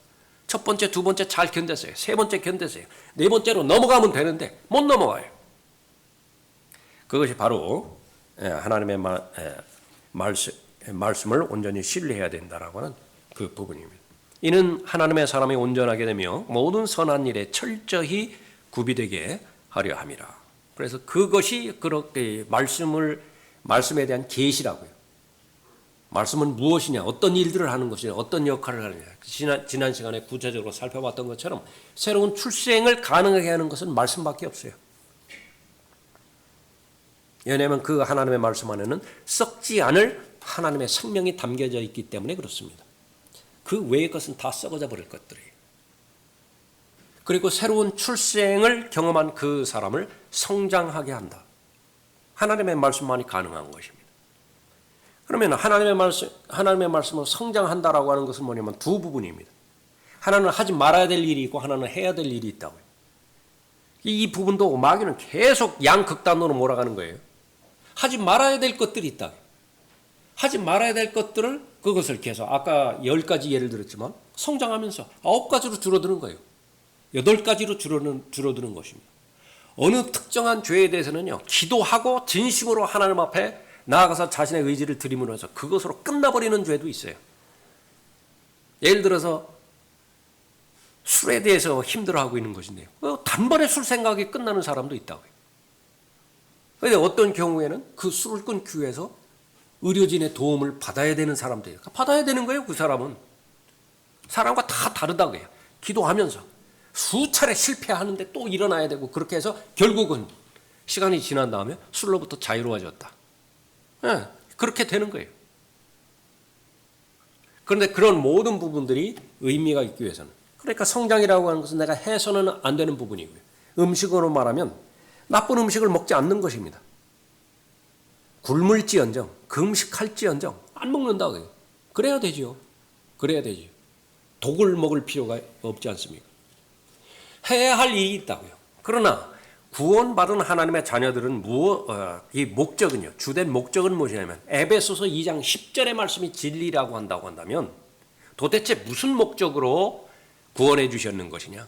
첫 번째, 두 번째 잘 견뎠어요. 3번째 견뎠어요. 4번째로 넘어가면 되는데 못 넘어가요. 그것이 바로 하나님의 말씀을 온전히 신뢰해야 된다라고 하는 그 부분입니다. 이는 하나님의 사람이 온전하게 되며 모든 선한 일에 철저히 구비되게 하려 함이라. 그래서 그것이 그렇게 말씀에 대한 계시라고요. 말씀은 무엇이냐, 어떤 일들을 하는 것이냐, 어떤 역할을 하느냐. 지난 시간에 구체적으로 살펴봤던 것처럼 새로운 출생을 가능하게 하는 것은 말씀밖에 없어요. 왜냐하면 그 하나님의 말씀 안에는 썩지 않을 하나님의 생명이 담겨져 있기 때문에 그렇습니다. 그 외의 것은 다 썩어져 버릴 것들이에요. 그리고 새로운 출생을 경험한 그 사람을 성장하게 한다. 하나님의 말씀만이 가능한 것입니다. 그러면 하나님의 말씀으로 성장한다라고 하는 것은 뭐냐면 두 부분입니다. 하나는 하지 말아야 될 일이 있고 하나는 해야 될 일이 있다고요. 이 부분도 마귀는 계속 양극단으로 몰아가는 거예요. 하지 말아야 될 것들이 있다. 하지 말아야 될 것들을 그것을 계속 아까 10가지 예를 들었지만 성장하면서 9가지로 줄어드는 거예요. 8가지로 줄어드는 것입니다. 어느 특정한 죄에 대해서는요. 기도하고 진심으로 하나님 앞에 나아가서 자신의 의지를 드림으로써 그것으로 끝나버리는 죄도 있어요. 예를 들어서 술에 대해서 힘들어하고 있는 것인데요. 단번에 술 생각이 끝나는 사람도 있다고요. 그런데 어떤 경우에는 그 술을 끊기 위해서 의료진의 도움을 받아야 되는 사람도 있어요. 받아야 되는 거예요. 그 사람은. 사람과 다 다르다고요. 기도하면서 수차례 실패하는데 또 일어나야 되고 그렇게 해서 결국은 시간이 지난 다음에 술로부터 자유로워졌다. 네, 그렇게 되는 거예요. 그런데 그런 모든 부분들이 의미가 있기 위해서는 그러니까 성장이라고 하는 것은 내가 해서는 안 되는 부분이고요. 음식으로 말하면 나쁜 음식을 먹지 않는 것입니다. 굶을지언정 금식할지언정 안 먹는다고요. 그래야 되죠. 그래야 되죠. 독을 먹을 필요가 없지 않습니까? 해야 할 일이 있다고요. 그러나 구원받은 하나님의 자녀들은 이 목적은요. 주된 목적은 무엇이냐면 에베소서 2장 10절의 말씀이 진리라고 한다면 도대체 무슨 목적으로 구원해 주셨는 것이냐?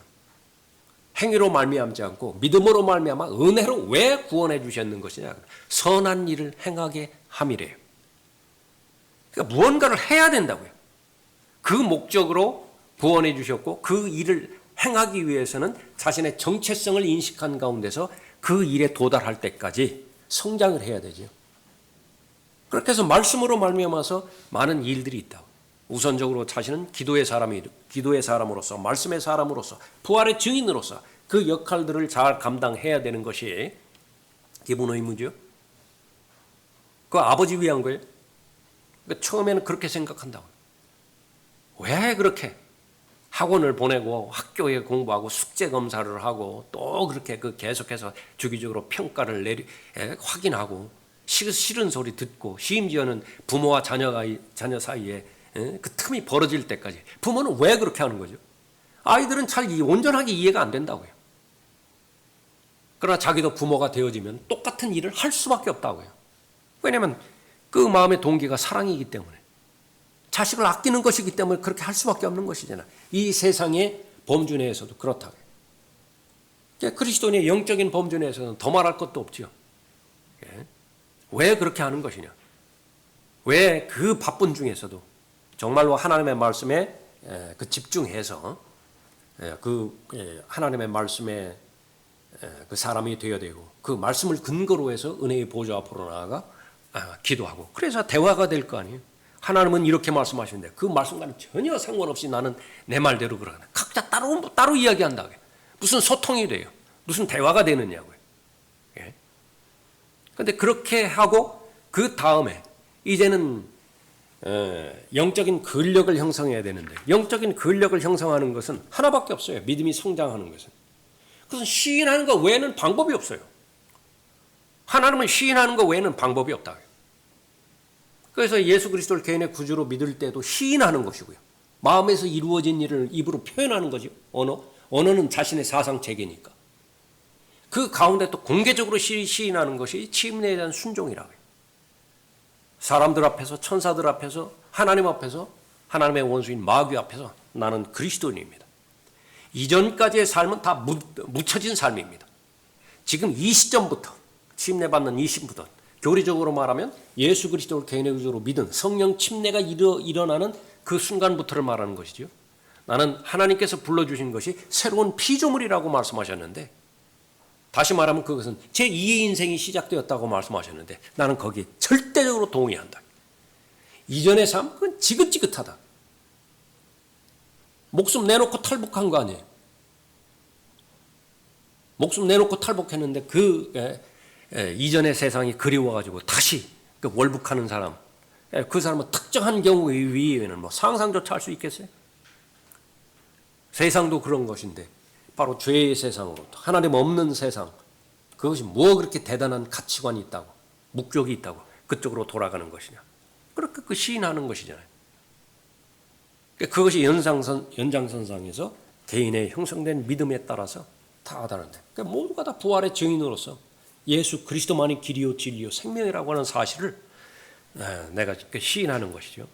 행위로 말미암지 않고 믿음으로 말미암아 은혜로 왜 구원해 주셨는 것이냐? 선한 일을 행하게 함이래요. 그러니까 무언가를 해야 된다고요. 그 목적으로 구원해 주셨고 그 일을 행하기 위해서는 자신의 정체성을 인식한 가운데서 그 일에 도달할 때까지 성장을 해야 되죠. 그렇게 해서 말씀으로 말미암아서 많은 일들이 있다고. 우선적으로 자신은 기도의 사람으로서 말씀의 사람으로서 부활의 증인으로서 그 역할들을 잘 감당해야 되는 것이 기본 의무죠. 그 아버지 위한 거예요. 그러니까 처음에는 그렇게 생각한다고. 왜 그렇게 학원을 보내고 학교에 공부하고 숙제 검사를 하고 또 그렇게 계속해서 주기적으로 평가를 확인하고 싫은 소리 듣고 심지어는 부모와 자녀 사이에 그 틈이 벌어질 때까지 부모는 왜 그렇게 하는 거죠? 아이들은 잘 온전하게 이해가 안 된다고요. 그러나 자기도 부모가 되어지면 똑같은 일을 할 수밖에 없다고요. 왜냐하면 그 마음의 동기가 사랑이기 때문에 자식을 아끼는 것이기 때문에 그렇게 할 수밖에 없는 것이잖아. 이 세상의 범주 내에서도 그렇다고요. 그리스도인의 영적인 범주 내에서는 더 말할 것도 없지요. 왜 그렇게 하는 것이냐? 왜 그 바쁜 중에서도 정말로 하나님의 말씀에 집중해서 하나님의 말씀에 그 사람이 되어야 되고 그 말씀을 근거로 해서 은혜의 보좌 앞으로 나아가 기도하고 그래서 대화가 될 거 아니에요. 하나님은 이렇게 말씀하시는데 그 말씀과는 전혀 상관없이 나는 내 말대로 그러네. 각자 따로 이야기한다고요. 무슨 소통이 돼요? 무슨 대화가 되느냐고요. 그런데 그렇게 하고 그 다음에 이제는 영적인 근력을 형성해야 되는데 영적인 근력을 형성하는 것은 하나밖에 없어요. 믿음이 성장하는 것은. 그것은 시인하는 것 외에는 방법이 없어요. 하나님은 시인하는 것 외에는 방법이 없다. 그래서 예수 그리스도를 개인의 구주로 믿을 때도 시인하는 것이고요. 마음에서 이루어진 일을 입으로 표현하는 거죠. 언어는 자신의 사상 체계니까. 그 가운데 또 공개적으로 시인하는 것이 침례에 대한 순종이라고요. 사람들 앞에서 천사들 앞에서 하나님 앞에서 하나님의 원수인 마귀 앞에서 나는 그리스도인입니다. 이전까지의 삶은 다 묻혀진 삶입니다. 지금 이 시점부터 침례받는 이 시점부터 교리적으로 말하면 예수 그리스도를 개인의 구주로 믿은 성령 침례가 일어나는 그 순간부터를 말하는 것이죠. 나는 하나님께서 불러주신 것이 새로운 피조물이라고 말씀하셨는데 다시 말하면 그것은 제2의 인생이 시작되었다고 말씀하셨는데 나는 거기에 절대적으로 동의한다. 이전의 삶, 그건 지긋지긋하다. 목숨 내놓고 탈북한 거 아니에요. 목숨 내놓고 탈북했는데 이전의 세상이 그리워가지고 다시 월북하는 사람, 그 사람은 특정한 경우 이외에는 상상조차 할 수 있겠어요? 세상도 그런 것인데 바로 죄의 세상으로 하나님 없는 세상, 그것이 뭐 그렇게 대단한 가치관이 있다고 목적이 있다고 그쪽으로 돌아가는 것이냐, 그렇게 시인하는 것이잖아요. 그것이 연장선상에서 개인의 형성된 믿음에 따라서 다 다른데 모두가 다 부활의 증인으로서 예수 그리스도만이 길이요 진리요 생명이라고 하는 사실을 내가 시인하는 것이죠.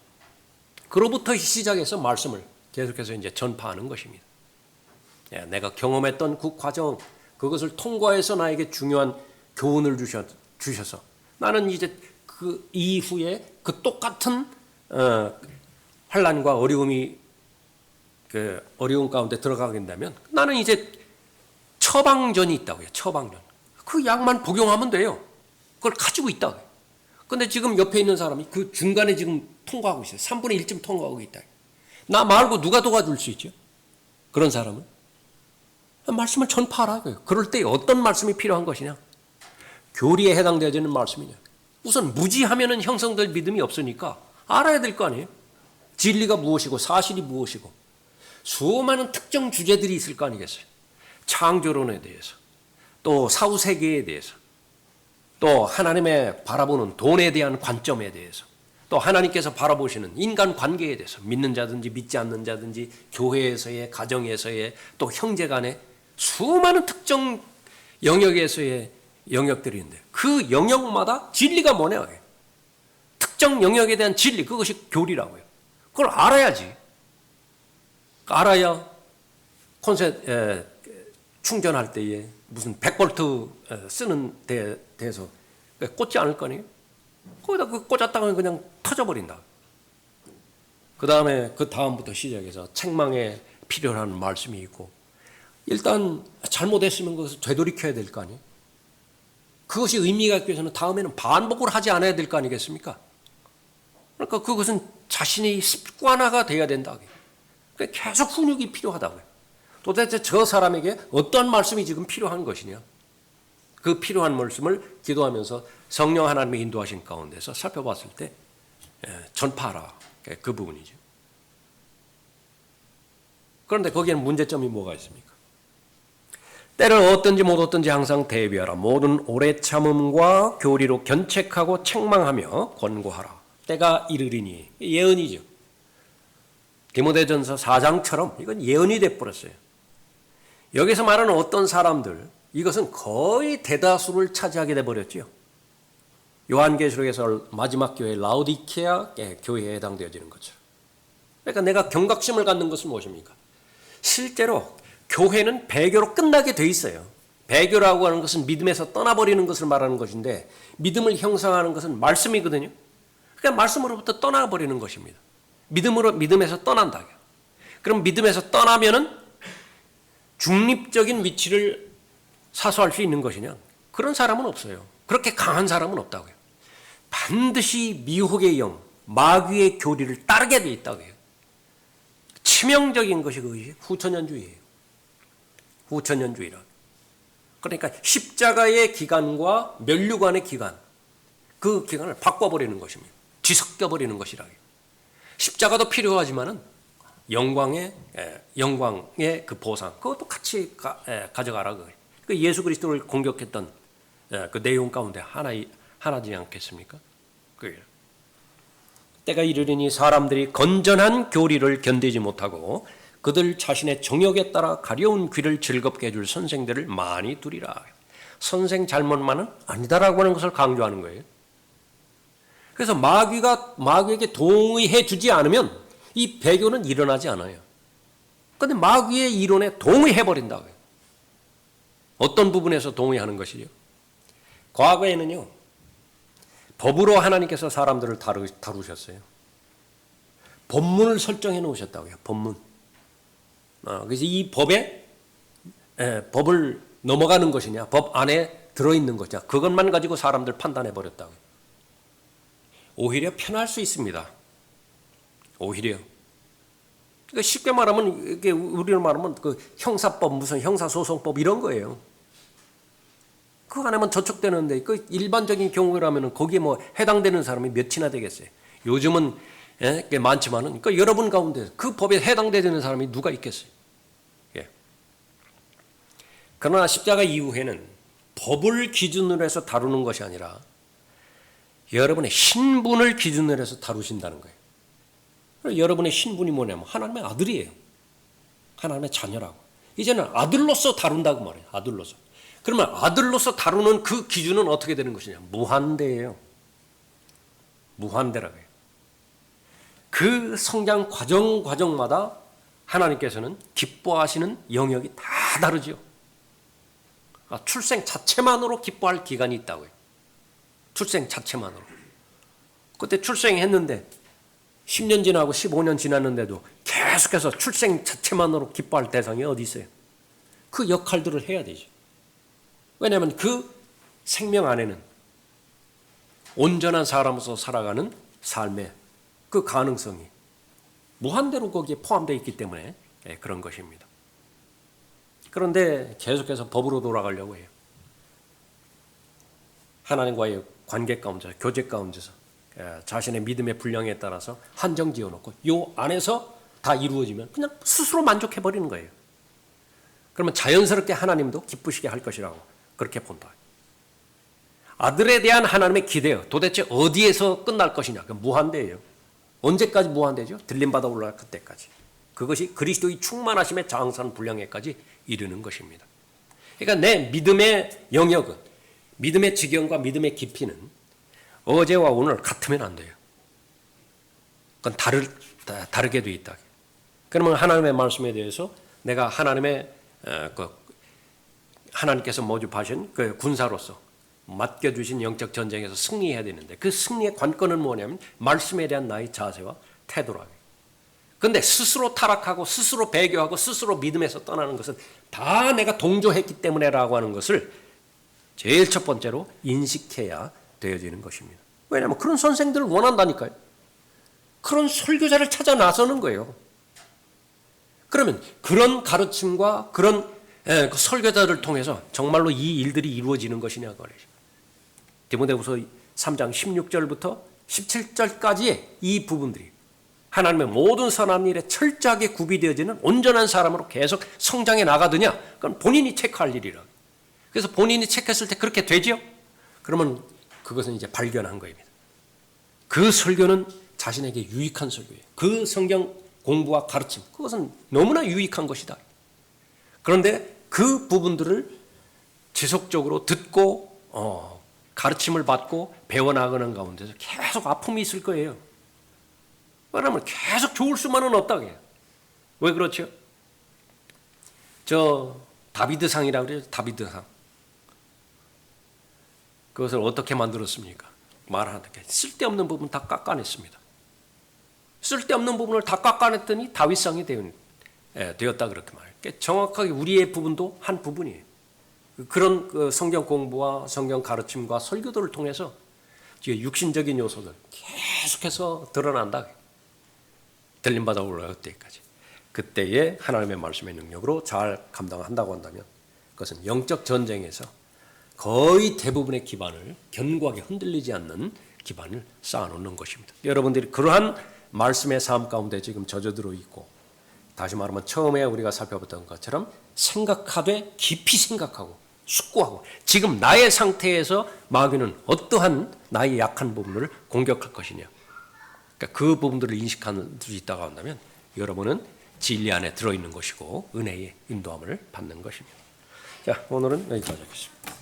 그로부터 시작해서 말씀을 계속해서 이제 전파하는 것입니다. 내가 경험했던 그 과정, 그것을 통과해서 나에게 중요한 교훈을 주셔서 나는 이제 그 이후에 그 똑같은 환난과 어려움 가운데 들어가게 된다면 나는 이제 처방전이 있다고요. 처방전. 그 약만 복용하면 돼요. 그걸 가지고 있다고요. 그런데 지금 옆에 있는 사람이 그 중간에 지금 통과하고 있어요. 3분의 1쯤 통과하고 있다. 나 말고 누가 도와줄 수 있죠? 그런 사람은? 말씀을 전파하라고요. 그럴 때 어떤 말씀이 필요한 것이냐? 교리에 해당되어지는 말씀이냐? 우선 무지하면은 형성될 믿음이 없으니까 알아야 될 거 아니에요? 진리가 무엇이고 사실이 무엇이고 수많은 특정 주제들이 있을 거 아니겠어요? 창조론에 대해서, 또 사후세계에 대해서, 또 하나님의 바라보는 돈에 대한 관점에 대해서, 또 하나님께서 바라보시는 인간 관계에 대해서 믿는 자든지 믿지 않는 자든지 교회에서의, 가정에서의, 또 형제 간의 수많은 특정 영역에서의 영역들이 있는데 그 영역마다 진리가 뭐냐? 특정 영역에 대한 진리, 그것이 교리라고요. 그걸 알아야지. 알아야 충전할 때에 무슨 100볼트 쓰는 데에서 꽂지 않을 거 아니에요? 거기다 그 꽂았다가 그냥 터져버린다. 그 다음부터 시작해서 책망에 필요한 말씀이 있고, 일단 잘못했으면 그것을 되돌이켜야 될 거 아니에요? 그것이 의미가 있기 위해서는 다음에는 반복을 하지 않아야 될 거 아니겠습니까? 그러니까 그것은 자신의 습관화가 돼야 된다. 그러니까 계속 훈육이 필요하다고요. 도대체 저 사람에게 어떤 말씀이 지금 필요한 것이냐? 그 필요한 말씀을 기도하면서 성령 하나님의 인도하신 가운데서 살펴봤을 때 전파하라. 그 부분이죠. 그런데 거기에는 문제점이 뭐가 있습니까? 때를 얻든지 못 얻든지 항상 대비하라. 모든 오래 참음과 교리로 견책하고 책망하며 권고하라. 때가 이르리니. 예언이죠. 디모데전서 4장처럼 이건 예언이 돼버렸어요. 여기서 말하는 어떤 사람들, 이것은 거의 대다수를 차지하게 돼버렸죠. 요한계시록에서 마지막 교회 라오디케아 교회에 해당되어지는 것처럼. 그러니까 내가 경각심을 갖는 것은 무엇입니까? 실제로 교회는 배교로 끝나게 돼 있어요. 배교라고 하는 것은 믿음에서 떠나버리는 것을 말하는 것인데, 믿음을 형성하는 것은 말씀이거든요. 그러니까 말씀으로부터 떠나버리는 것입니다. 믿음에서 떠난다. 그럼 믿음에서 떠나면은 중립적인 위치를 사수할 수 있는 것이냐? 그런 사람은 없어요. 그렇게 강한 사람은 없다고요. 반드시 미혹의 영, 마귀의 교리를 따르게 돼 있다고요. 치명적인 것이 그것이 후천년주의예요. 후천년주의라. 그러니까 십자가의 기간과 멸류관의 기간, 그 기간을 바꿔버리는 것입니다. 뒤섞여버리는 것이라고요. 십자가도 필요하지만은 영광의 그 보상, 그것도 같이 가져가라. 그 예수 그리스도를 공격했던 그 내용 가운데 하나지 않겠습니까? 그게 때가 이르리니 사람들이 건전한 교리를 견디지 못하고 그들 자신의 정욕에 따라 가려운 귀를 즐겁게 해줄 선생들을 많이 두리라. 선생 잘못만은 아니다라고 하는 것을 강조하는 거예요. 그래서 마귀에게 동의해 주지 않으면 이 배교는 일어나지 않아요. 그런데 마귀의 이론에 동의해 버린다고요. 어떤 부분에서 동의하는 것이죠? 과거에는요, 법으로 하나님께서 사람들을 다루셨어요. 법문을 설정해 놓으셨다고요. 법문. 그래서 이 법을 넘어가는 것이냐, 법 안에 들어있는 것이냐, 그것만 가지고 사람들 판단해 버렸다고요. 오히려 편할 수 있습니다. 오히려. 그러니까 쉽게 말하면, 이게 우리로 말하면 그 형사법, 무슨 형사소송법 이런 거예요. 그거 안 하면 저촉되는데, 그 일반적인 경우라면 거기에 뭐 해당되는 사람이 몇이나 되겠어요. 요즘은 꽤 많지만은, 그러니까 여러분 가운데 그 법에 해당되는 사람이 누가 있겠어요. 예. 그러나 십자가 이후에는 법을 기준으로 해서 다루는 것이 아니라 여러분의 신분을 기준으로 해서 다루신다는 거예요. 여러분의 신분이 뭐냐면 하나님의 아들이에요. 하나님의 자녀라고. 이제는 아들로서 다룬다고 말해요. 아들로서. 그러면 아들로서 다루는 그 기준은 어떻게 되는 것이냐? 무한대예요. 무한대라고 해요. 그 성장 과정마다 하나님께서는 기뻐하시는 영역이 다 다르죠. 출생 자체만으로 기뻐할 기간이 있다고요. 출생 자체만으로. 그때 출생했는데 10년 지나고 15년 지났는데도 계속해서 출생 자체만으로 기뻐할 대상이 어디 있어요? 그 역할들을 해야 되죠. 왜냐하면 그 생명 안에는 온전한 사람으로서 살아가는 삶의 그 가능성이 무한대로 거기에 포함되어 있기 때문에 그런 것입니다. 그런데 계속해서 법으로 돌아가려고 해요. 하나님과의 관계 가운데서, 교제 가운데서 자신의 믿음의 분량에 따라서 한정 지어놓고 요 안에서 다 이루어지면 그냥 스스로 만족해버리는 거예요. 그러면 자연스럽게 하나님도 기쁘시게 할 것이라고 그렇게 본다. 아들에 대한 하나님의 기대요. 도대체 어디에서 끝날 것이냐? 무한대예요. 언제까지 무한대죠? 들림받아 올라갈 그때까지. 그것이 그리스도의 충만하심의 장산 분량에까지 이르는 것입니다. 그러니까 내 믿음의 영역은, 믿음의 지경과 믿음의 깊이는 어제와 오늘 같으면 안 돼요. 그건 다르게 돼 있다. 그러면 하나님의 말씀에 대해서 내가 하나님의 하나님께서 모집하신 그 군사로서 맡겨주신 영적 전쟁에서 승리해야 되는데 그 승리의 관건은 뭐냐면 말씀에 대한 나의 자세와 태도라고. 그런데 스스로 타락하고 스스로 배교하고 스스로 믿음에서 떠나는 것은 다 내가 동조했기 때문에라고 하는 것을 제일 첫 번째로 인식해야 되어지는 것입니다. 왜냐하면 그런 선생들을 원한다니까요. 그런 설교자를 찾아 나서는 거예요. 그러면 그런 가르침과 그런 그 설교자를 통해서 정말로 이 일들이 이루어지는 것이냐 말이죠. 디모데후서 3장 16절부터 17절까지의 이 부분들이 하나님의 모든 선한 일에 철저하게 구비되어지는 온전한 사람으로 계속 성장해 나가느냐, 그건 본인이 체크할 일이라. 그래서 본인이 체크했을 때 그렇게 되죠? 그러면 그것은 이제 발견한 거입니다. 그 설교는 자신에게 유익한 설교예요. 그 성경 공부와 가르침, 그것은 너무나 유익한 것이다. 그런데 그 부분들을 지속적으로 듣고 가르침을 받고 배워나가는 가운데서 계속 아픔이 있을 거예요. 왜냐하면 계속 좋을 수만은 없다고 해요. 왜 그렇죠? 저 다비드상이라고 그래요. 다비드상. 그것을 어떻게 만들었습니까? 말하는데 쓸데없는 부분 다 깎아냈습니다. 쓸데없는 부분을 다 깎아냈더니 다윗상이 되었다 그렇게 말해요. 정확하게 우리의 부분도 한 부분이에요. 그런 그 성경 공부와 성경 가르침과 설교들을 통해서 육신적인 요소들 계속해서 드러난다. 들림받아 올라갈 때까지. 그때에 하나님의 말씀의 능력으로 잘 감당한다고 한다면 그것은 영적 전쟁에서 거의 대부분의 기반을 견고하게 흔들리지 않는 기반을 쌓아놓는 것입니다. 여러분들이 그러한 말씀의 삶 가운데 지금 젖어들어 있고, 다시 말하면 처음에 우리가 살펴봤던 것처럼 생각하되 깊이 생각하고 숙고하고 지금 나의 상태에서 마귀는 어떠한 나의 약한 부분을 공격할 것이냐, 그러니까 그 부분들을 인식할 수 있다고 한다면 여러분은 진리 안에 들어있는 것이고 은혜의 인도함을 받는 것입니다. 자, 오늘은 여기까지 하겠습니다.